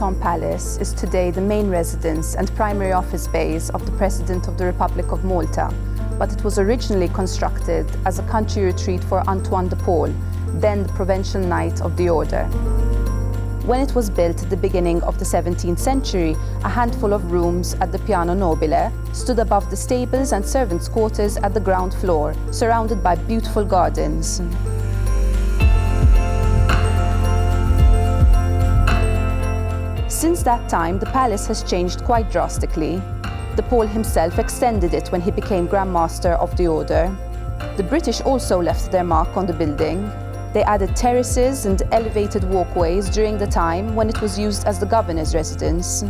Anton Palace is today the main residence and primary office base of the President of the Republic of Malta, but it was originally constructed as a country retreat for Antoine de Paul, then the Provincial Knight of the Order. When it was built at the beginning of the 17th century, a handful of rooms at the Piano Nobile stood above the stables and servants' quarters at the ground floor, surrounded by beautiful gardens. Since that time, the palace has changed quite drastically. De Paul himself extended it when he became Grand Master of the Order. The British also left their mark on the building. They added terraces and elevated walkways during the time when it was used as the governor's residence.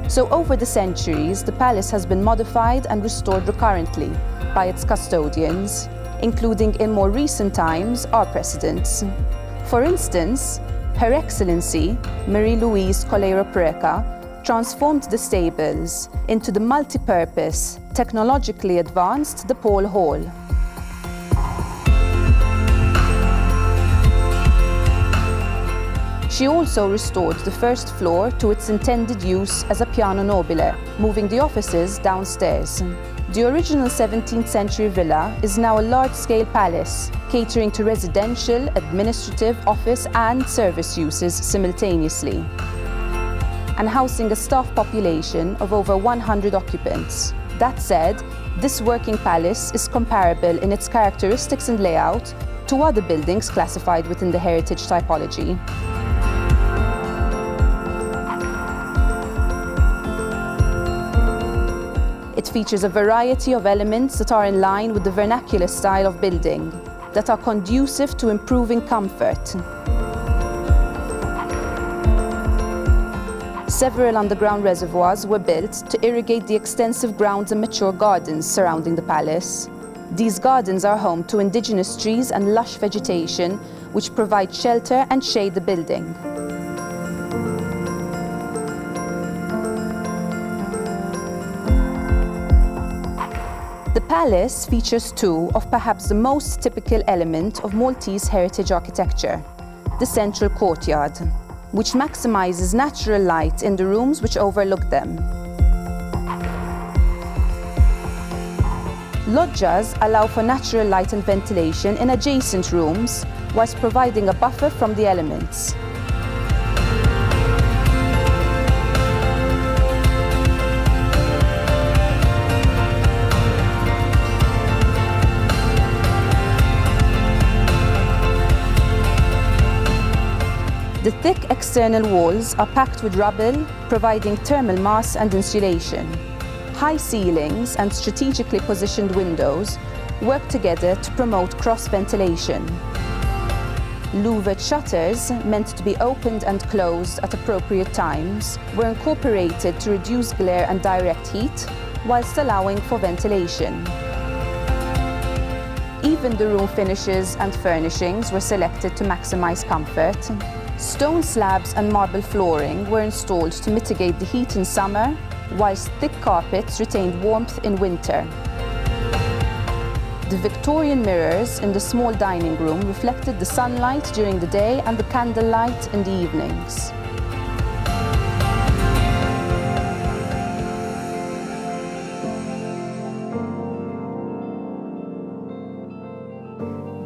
So over the centuries, the palace has been modified and restored recurrently by its custodians, including in more recent times our presidents. For instance, Her Excellency Marie-Louise transformed the stables into the multi-purpose, technologically advanced De Paul Hall. She also restored the first floor to its intended use as a piano nobile, moving the offices downstairs. The original 17th century villa is now a large-scale palace, catering to residential, administrative, office and service uses simultaneously, and housing a staff population of over 100 occupants. That said, this working palace is comparable in its characteristics and layout to other buildings classified within the heritage typology. It features a variety of elements that are in line with the vernacular style of building, that are conducive to improving comfort. Several underground reservoirs were built to irrigate the extensive grounds and mature gardens surrounding the palace. These gardens are home to indigenous trees and lush vegetation, which provide shelter and shade the building. The palace features two of perhaps the most typical element of Maltese heritage architecture, the central courtyard, which maximizes natural light in the rooms which overlook them. Loggias allow for natural light and ventilation in adjacent rooms, whilst providing a buffer from the elements. The thick external walls are packed with rubble, providing thermal mass and insulation. High ceilings and strategically positioned windows work together to promote cross-ventilation. Louvered shutters, meant to be opened and closed at appropriate times, were incorporated to reduce glare and direct heat, whilst allowing for ventilation. Even the room finishes and furnishings were selected to maximize comfort. Stone slabs and marble flooring were installed to mitigate the heat in summer, whilst thick carpets retained warmth in winter. The Victorian mirrors in the small dining room reflected the sunlight during the day and the candlelight in the evenings.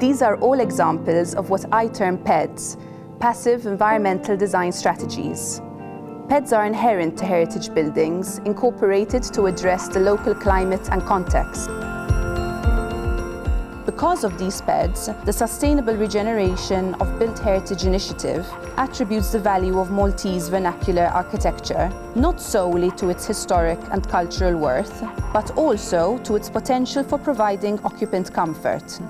These are all examples of what I term PEDs, passive environmental design strategies. PEDs are inherent to heritage buildings, incorporated to address the local climate and context. Because of these PEDs, the Sustainable Regeneration of Built Heritage Initiative attributes the value of Maltese vernacular architecture not solely to its historic and cultural worth, but also to its potential for providing occupant comfort.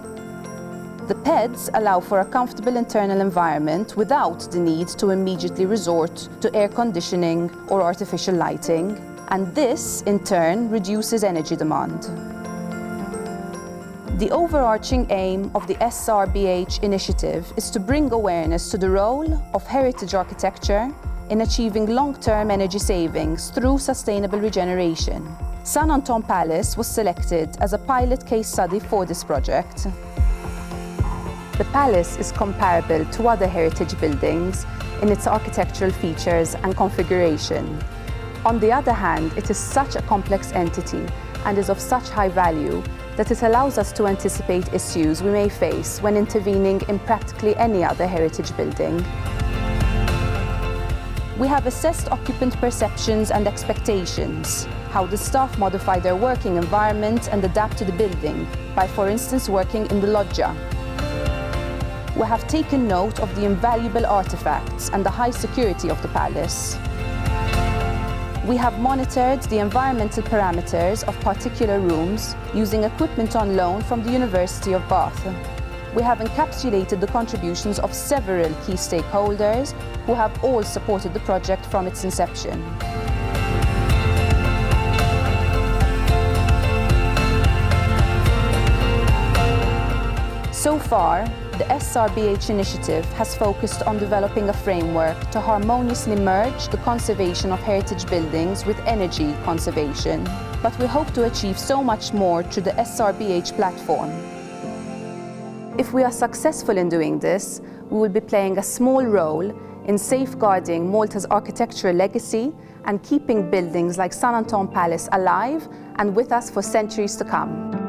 The PEDs allow for a comfortable internal environment without the need to immediately resort to air conditioning or artificial lighting, and this, in turn, reduces energy demand. The overarching aim of the SRBH initiative is to bring awareness to the role of heritage architecture in achieving long-term energy savings through sustainable regeneration. St. Anton Palace was selected as a pilot case study for this project. The palace is comparable to other heritage buildings in its architectural features and configuration. On the other hand, it is such a complex entity and is of such high value that it allows us to anticipate issues we may face when intervening in practically any other heritage building. We have assessed occupant perceptions and expectations, how the staff modify their working environment and adapt to the building by, for instance, working in the loggia. We have taken note of the invaluable artifacts and the high security of the palace. We have monitored the environmental parameters of particular rooms using equipment on loan from the University of Bath. We have encapsulated the contributions of several key stakeholders who have all supported the project from its inception. So far, the SRBH initiative has focused on developing a framework to harmoniously merge the conservation of heritage buildings with energy conservation. But we hope to achieve so much more through the SRBH platform. If we are successful in doing this, we will be playing a small role in safeguarding Malta's architectural legacy and keeping buildings like St. Anton Palace alive and with us for centuries to come.